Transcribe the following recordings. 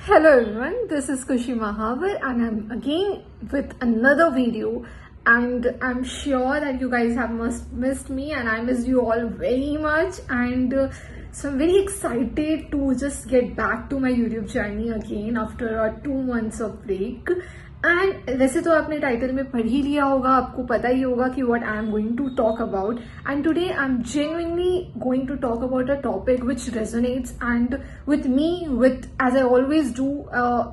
Hello everyone, this is Kushi Mahavar and I'm again with another video, and I'm sure that you guys have missed me and I missed you all very much, and so I'm very excited to just get back to my YouTube journey again after a 2 months of break. And वैसे तो आपने title में पढ़ ही लिया होगा, आपको पता ही होगा कि what I am going to talk about. And today I am genuinely going to talk about a topic which resonates and with me, with as I always do,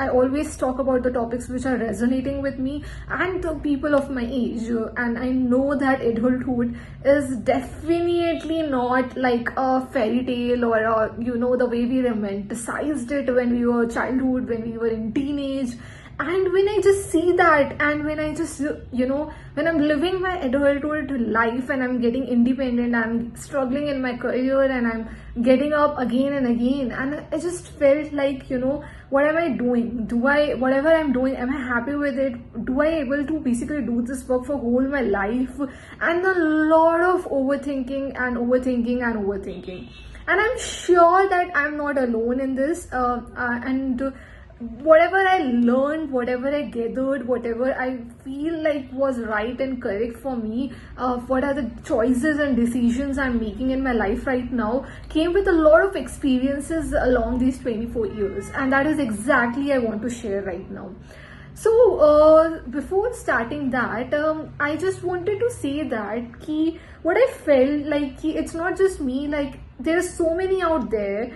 I always talk about the topics which are resonating with me and the people of my age. And I know that adulthood is definitely not like a fairy tale or the way we romanticized it when we were childhood, when we were in teenage. And when I just see that, and when I just when I'm living my adulthood life and I'm getting independent, I'm struggling in my career and I'm getting up again and again, and I just felt like, what am I doing? Whatever I'm doing, am I happy with it? Do I able to basically do this work for whole my life? And a lot of overthinking and overthinking and overthinking. And I'm sure that I'm not alone in this, and whatever I learned, whatever I gathered, whatever I feel like was right and correct for me, what are the choices and decisions I'm making in my life right now, came with a lot of experiences along these 24 years, and that is exactly I want to share right now. So before starting that, I just wanted to say that what I felt like it's not just me, like there's so many out there,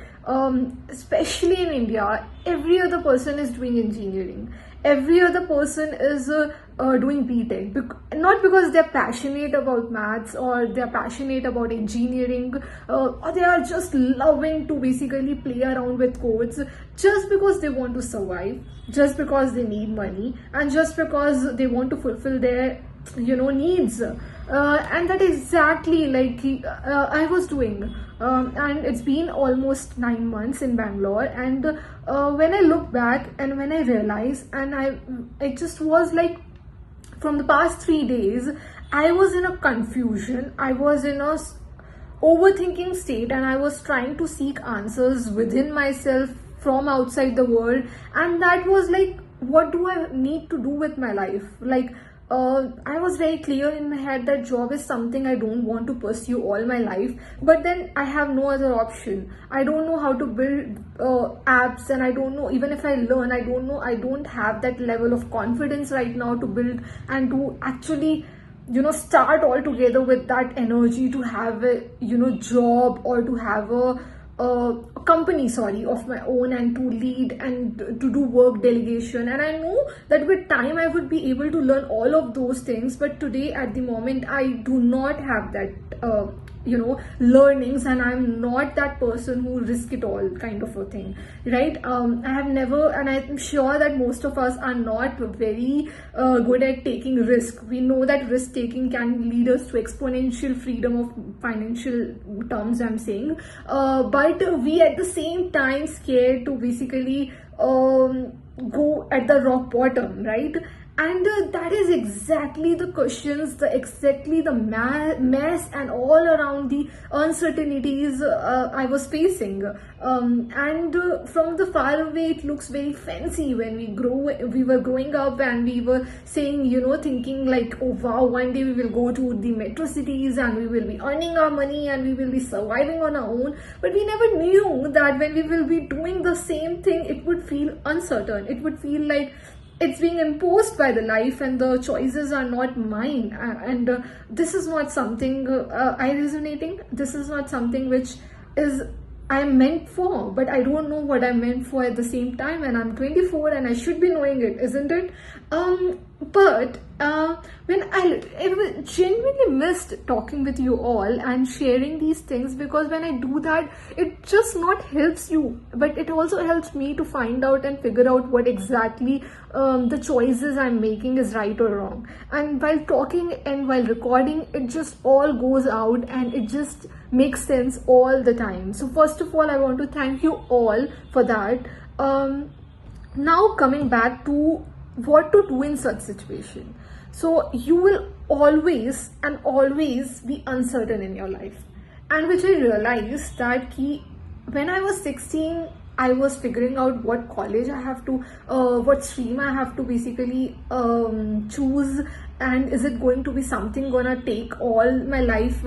especially in India. Every other person is doing engineering, every other person is doing B.Tech, not because they're passionate about maths or they're passionate about engineering, or they are just loving to basically play around with codes, just because they want to survive, just because they need money, and just because they want to fulfill their needs. And that exactly like I was doing, and it's been almost 9 months in Bangalore. And when I look back and when I realize, and I just was like, from the past 3 days I was in a confusion, I was in a overthinking state, and I was trying to seek answers within myself from outside the world. And that was like, what do I need to do with my life? Like I was very clear in my head that job is something I don't want to pursue all my life, but then I have no other option. I don't know how to build apps, and I don't know, even if I learn, I don't have that level of confidence right now to build and to actually start all together with that energy to have a job, or to have a company of my own, and to lead and to do work delegation. And I know that with time I would be able to learn all of those things, but today at the moment I do not have that learnings, and I'm not that person who risk it all kind of a thing, right? I have never, and I'm sure that most of us are not very good at taking risk. We know that risk taking can lead us to exponential freedom of financial terms, I'm saying, but we at the same time scared to basically go at the rock bottom, right? And that is exactly the questions, exactly the mess and all around the uncertainties I was facing. And from the far away, it looks very fancy when we were growing up, and we were saying, thinking like, oh wow, one day we will go to the metro cities and we will be earning our money and we will be surviving on our own. But we never knew that when we will be doing the same thing, it would feel uncertain. It would feel like it's being imposed by the life, and the choices are not mine. And this is not something I resonating. This is not something which is I'm meant for, but I don't know what I'm meant for at the same time. And I'm 24 and I should be knowing it, isn't it? But when I genuinely missed talking with you all and sharing these things, because when I do that, it just not helps you, but it also helps me to find out and figure out what exactly the choices I'm making is right or wrong. And while talking and while recording, it just all goes out and it just makes sense all the time. So first of all, I want to thank you all for that. Now coming back to what to do in such situation. So you will always be uncertain in your life, and which I realized that when I was 16, I was figuring out what college I have to, what stream I have to basically choose, and is it going to be something gonna take all my life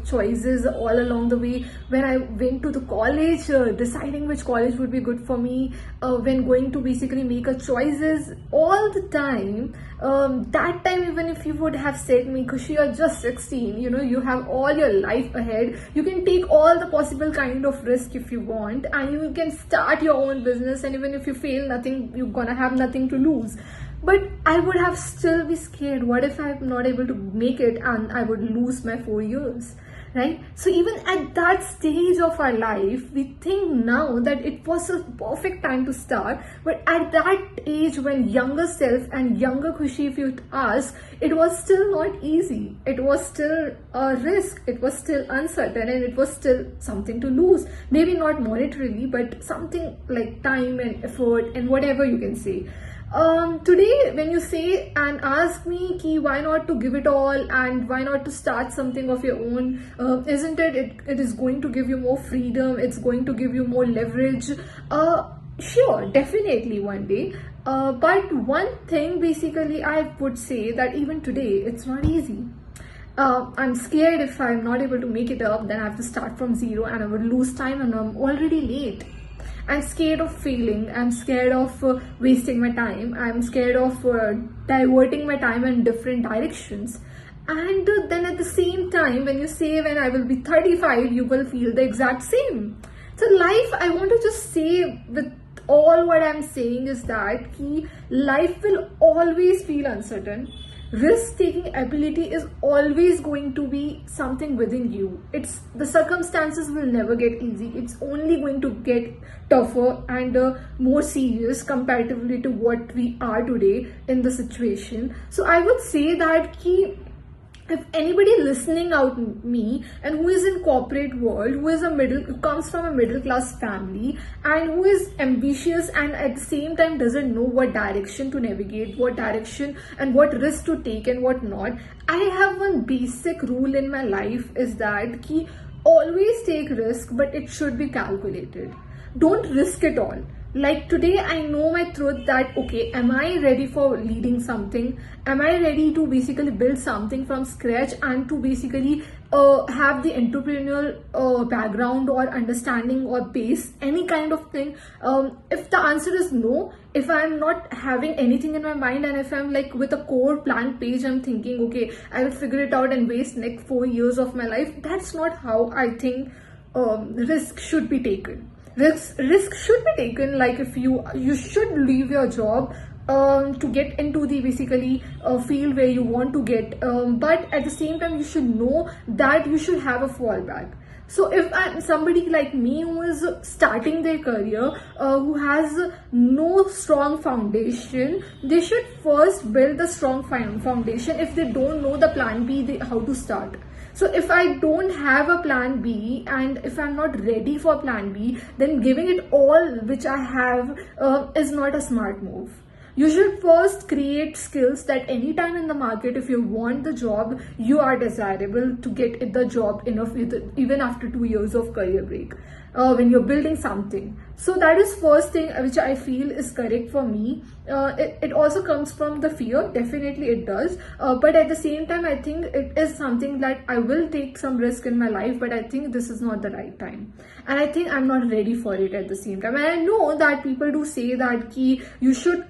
choices all along the way. When I went to the college, deciding which college would be good for me, when going to basically make a choices all the time. That time, even if you would have said me, Kushi, you're just 16, you know, you have all your life ahead, you can take all the possible kind of risk if you want, and you can start your own business, and even if you fail, nothing, you're gonna have nothing to lose. But I would have still be scared. What if I'm not able to make it and I would lose my 4 years, right? So even at that stage of our life, we think now that it was a perfect time to start. But at that age, when younger self and younger Khushi, if you ask, it was still not easy. It was still a risk. It was still uncertain, and it was still something to lose. Maybe not monetarily, but something like time and effort and whatever you can say. Today, when you say and ask me ki why not to give it all and why not to start something of your own, isn't it is going to give you more freedom, it's going to give you more leverage. Sure, definitely one day. But one thing basically I would say that even today it's not easy. I'm scared if I'm not able to make it up, then I have to start from zero and I would lose time and I'm already late. I'm scared of failing. I'm scared of wasting my time. I'm scared of diverting my time in different directions. And then at the same time, when you say when I will be 35, you will feel the exact same. So life, I want to just say with all what I'm saying is that life will always feel uncertain. Risk-taking ability is always going to be something within you. It's the circumstances will never get easy. It's only going to get tougher and more serious comparatively to what we are today in the situation. So I would say that if anybody listening out me and who is in corporate world, who comes from a middle class family and who is ambitious and at the same time doesn't know what direction to navigate, what direction and what risk to take and what not, I have one basic rule in my life is that always take risk, but it should be calculated. Don't risk it all. Like today, I know my truth that, okay, am I ready for leading something? Am I ready to basically build something from scratch and to basically have the entrepreneurial background or understanding or base, any kind of thing? If the answer is no, if I'm not having anything in my mind and if I'm like with a core blank page, I'm thinking, okay, I will figure it out and waste next 4 years of my life. That's not how I think risk should be taken. Risk should be taken, like if you should leave your job to get into the basically field where you want to get, but at the same time you should know that you should have a fallback. So if I'm somebody like me who is starting their career, who has no strong foundation, they should first build the strong foundation. If they don't know the plan B, how to start. So if I don't have a plan B and if I'm not ready for plan B, then giving it all which I have is not a smart move. You should first create skills that anytime in the market, if you want the job, you are desirable to get the job enough even after 2 years of career break. When you're building something. So that is first thing which I feel is correct for me. It also comes from the fear, definitely it does. But at the same time, I think it is something that I will take some risk in my life, but I think this is not the right time. And I think I'm not ready for it at the same time. And I know that people do say that you should,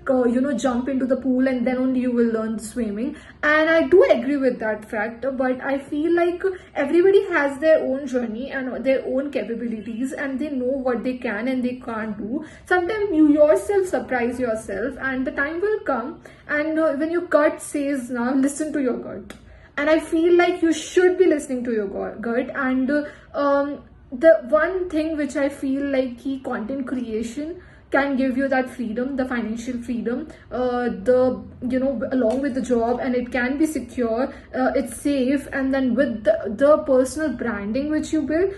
jump into the pool and then only you will learn swimming. And I do agree with that fact, but I feel like everybody has their own journey and their own capabilities and they know what they can and they can't do. Sometimes you yourself surprise yourself and the time will come and when your gut says now listen to your gut. And I feel like you should be listening to your gut. And the one thing which I feel like content creation can give you that freedom, the financial freedom, along with the job, and it can be secure, it's safe, and then with the personal branding which you build,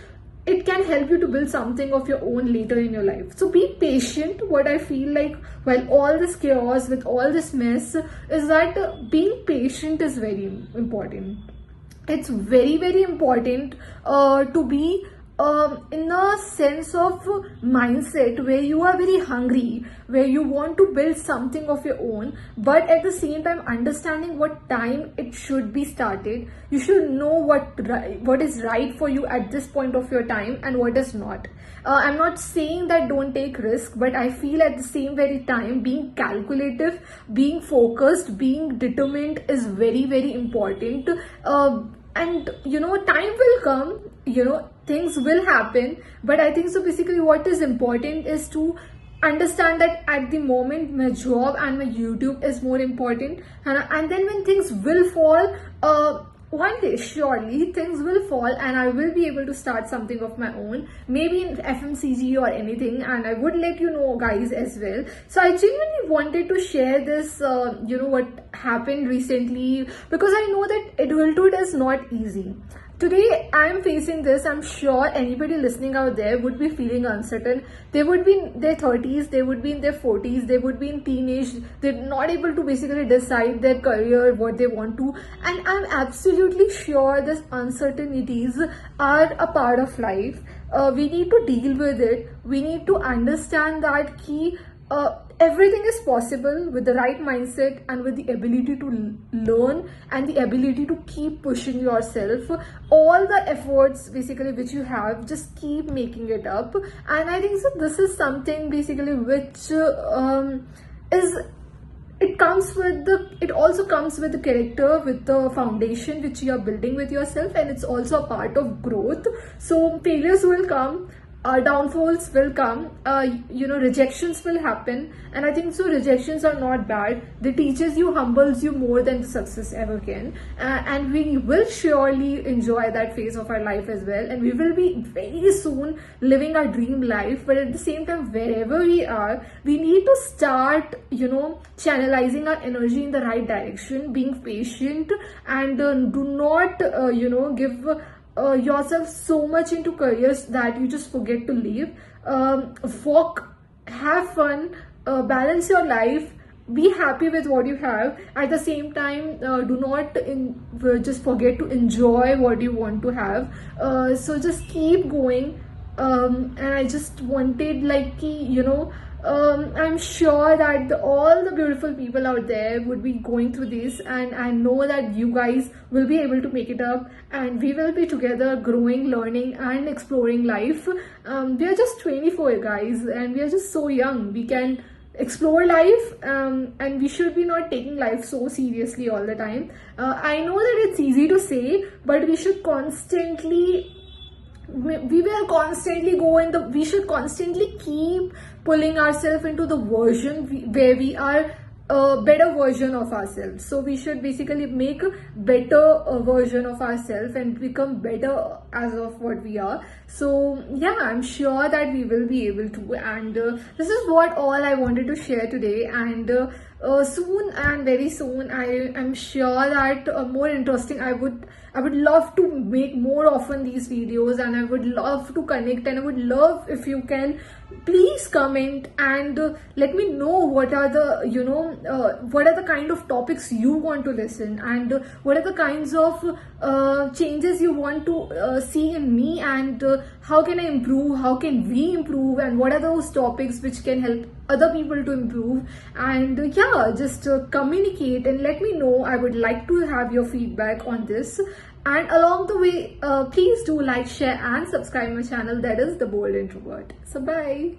it can help you to build something of your own later in your life. So be patient. What I feel like while all this chaos, with all this mess, is that being patient is very important. It's very, very important to be in a sense of mindset where you are very hungry, where you want to build something of your own, but at the same time understanding what time it should be started. You should know what is right for you at this point of your time and what is not. I'm not saying that don't take risk, but I feel at the same very time being calculative, being focused, being determined is very, very important. And time will come, things will happen, but I think so basically what is important is to understand that at the moment my job and my YouTube is more important, and then when things will fall, one day surely things will fall and I will be able to start something of my own, maybe in FMCG or anything, and I would let you know guys as well. So I genuinely wanted to share this, what happened recently, because I know that adulthood is not easy. Today I'm facing this. I'm sure anybody listening out there would be feeling uncertain. They would be in their 30s, they would be in their 40s, they would be in teenage, they're not able to basically decide their career, what they want to, and I'm absolutely sure these uncertainties are a part of life. We need to deal with it. We need to understand that everything is possible with the right mindset and with the ability to learn and the ability to keep pushing yourself. All the efforts basically which you have, just keep making it up. And I think so this is something basically which it also comes with the character, with the foundation which you are building with yourself, and it's also a part of growth. So failures will come, downfalls will come, rejections will happen, and I think so rejections are not bad. They teaches you, humbles you more than the success ever can, and we will surely enjoy that phase of our life as well, and we will be very soon living our dream life. But at the same time, wherever we are, we need to start channelizing our energy in the right direction, being patient, and do not give yourself so much into careers that you just forget to live. Walk, have fun, balance your life, be happy with what you have. At the same time, do not just forget to enjoy what you want to have. So just keep going. And I just wanted I'm sure that all the beautiful people out there would be going through this, and I know that you guys will be able to make it up, and we will be together growing, learning and exploring life. We are just 24 guys, and we are just so young. We can explore life, and we should be not taking life so seriously all the time. I know that it's easy to say, but we should constantly we should constantly keep pulling ourselves into the version where we are a better version of ourselves. So we should basically make a better version of ourselves and become better as of what we are. So yeah, I'm sure that we will be able to, and this is what all I wanted to share today. And soon, and very soon, I am sure that more interesting, I would love to make more often these videos, and I would love to connect, and I would love if you can please comment and let me know what are the kind of topics you want to listen, and what are the kinds of changes you want to see in me, and how can I improve, how can we improve, and what are those topics which can help other people to improve. And yeah, just communicate and let me know. I would like to have your feedback on this, and along the way please do like, share and subscribe my channel, that is The Bold Introvert. So bye.